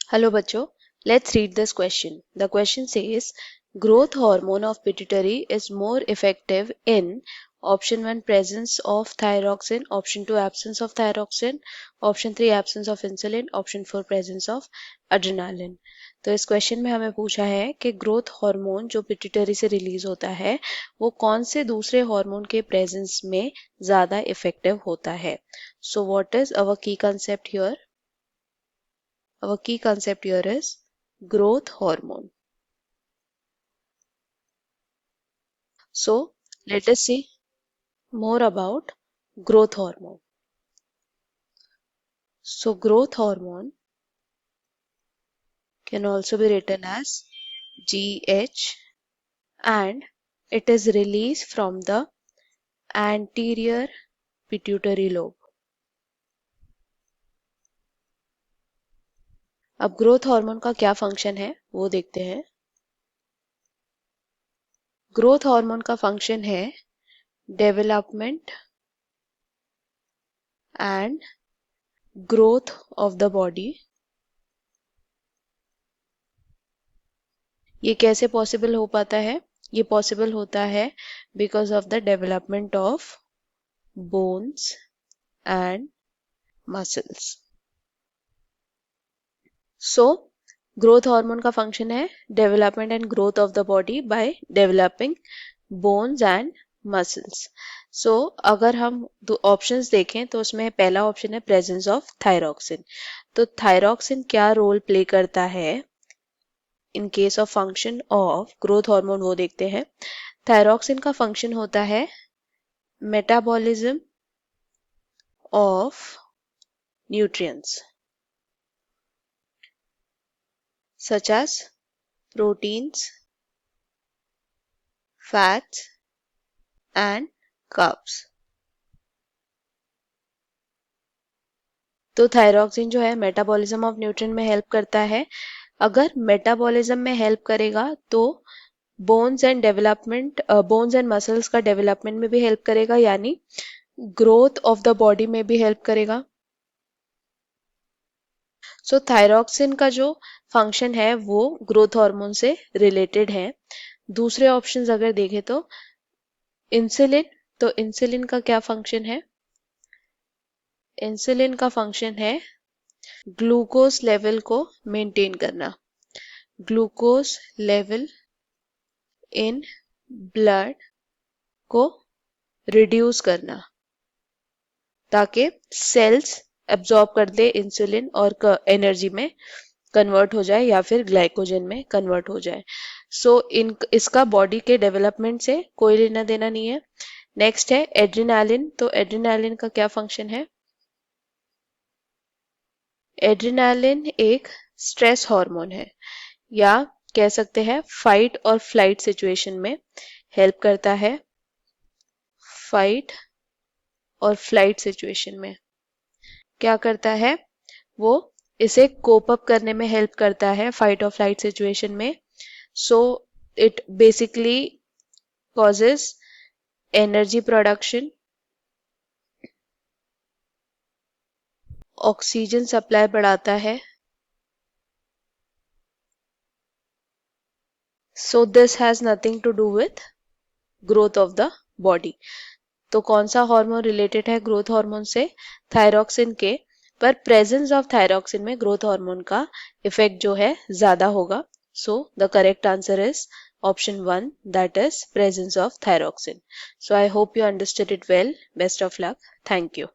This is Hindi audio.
Hello bachcho, let's read this question. The question says growth hormone of pituitary is more effective in option 1 presence of thyroxine, option 2 absence of thyroxine, option 3 absence of insulin, option 4 presence of adrenaline. तो इस क्वेश्चन में हमें पूछा है कि ग्रोथ हार्मोन जो पिट्यूटरी से रिलीज होता है वो कौन से दूसरे हार्मोन के प्रेजेंस में ज्यादा इफेक्टिव होता है. सो व्हाट इज अवर की concept here? Our key concept here is growth hormone. So let us see more about growth hormone. So growth hormone can also be written as GH and it is released from the anterior pituitary lobe. अब ग्रोथ हार्मोन का क्या फंक्शन है वो देखते हैं. ग्रोथ हार्मोन का फंक्शन है development and growth of the body. ये कैसे पॉसिबल हो पाता है? ये पॉसिबल होता है because of the development of bones and muscles. So growth hormone का फंक्शन है development and growth of the body by developing bones and muscles. So अगर हम दो ऑप्शंस देखें तो उसमें पहला ऑप्शन है प्रेजेंस ऑफ थायरॉक्सिन. तो थायरॉक्सिन क्या रोल प्ले करता है in case of function of growth hormone वो देखते हैं. थायरॉक्सिन का फंक्शन होता है metabolism of nutrients such as proteins, fats and carbs. तो थायरॉक्सिन जो है मेटाबॉलिज्म ऑफ न्यूट्रिएंट में हेल्प करता है. अगर मेटाबॉलिज्म में हेल्प करेगा तो बोन्स एंड मसल्स का डेवलपमेंट में भी हेल्प करेगा, यानी ग्रोथ ऑफ द बॉडी में भी हेल्प करेगा. सो थायरॉक्सिन का जो फंक्शन है वो ग्रोथ हार्मोन से रिलेटेड है. दूसरे ऑप्शंस अगर देखें तो इंसुलिन, तो इंसुलिन का क्या फंक्शन है? इंसुलिन का फंक्शन है ग्लूकोज लेवल को मेंटेन करना. ग्लूकोज लेवल इन ब्लड को रिड्यूस करना ताकि सेल्स एब्जॉर्ब कर दे इंसुलिन और एनर्जी में कन्वर्ट हो जाए या फिर ग्लाइकोजन में कन्वर्ट हो जाए. सो इसका बॉडी के डेवलपमेंट से कोई लेना देना नहीं है. नेक्स्ट है एड्रेनालिन. तो एड्रेनालिन का क्या फंक्शन है? एड्रेनालिन एक स्ट्रेस हार्मोन है या कह सकते हैं फाइट और फ्लाइट सिचुएशन में हेल्प करता है. फाइट और फ्लाइट सिचुएशन में क्या करता है? वो इसे कोप अप करने में हेल्प करता है फाइट और फ्लाइट सिचुएशन में. So it basically causes energy production, oxygen supply बढ़ाता है. So this has nothing to do with growth of the body. तो कौन सा हार्मोन रिलेटेड है ग्रोथ हार्मोन से? थायरॉक्सिन के. पर प्रेजेंस ऑफ थायरॉक्सिन में ग्रोथ हार्मोन का इफेक्ट जो है ज्यादा होगा. So the correct answer is option 1, that is presence of thyroxine. So I hope you understood it well. Best of luck. Thank you.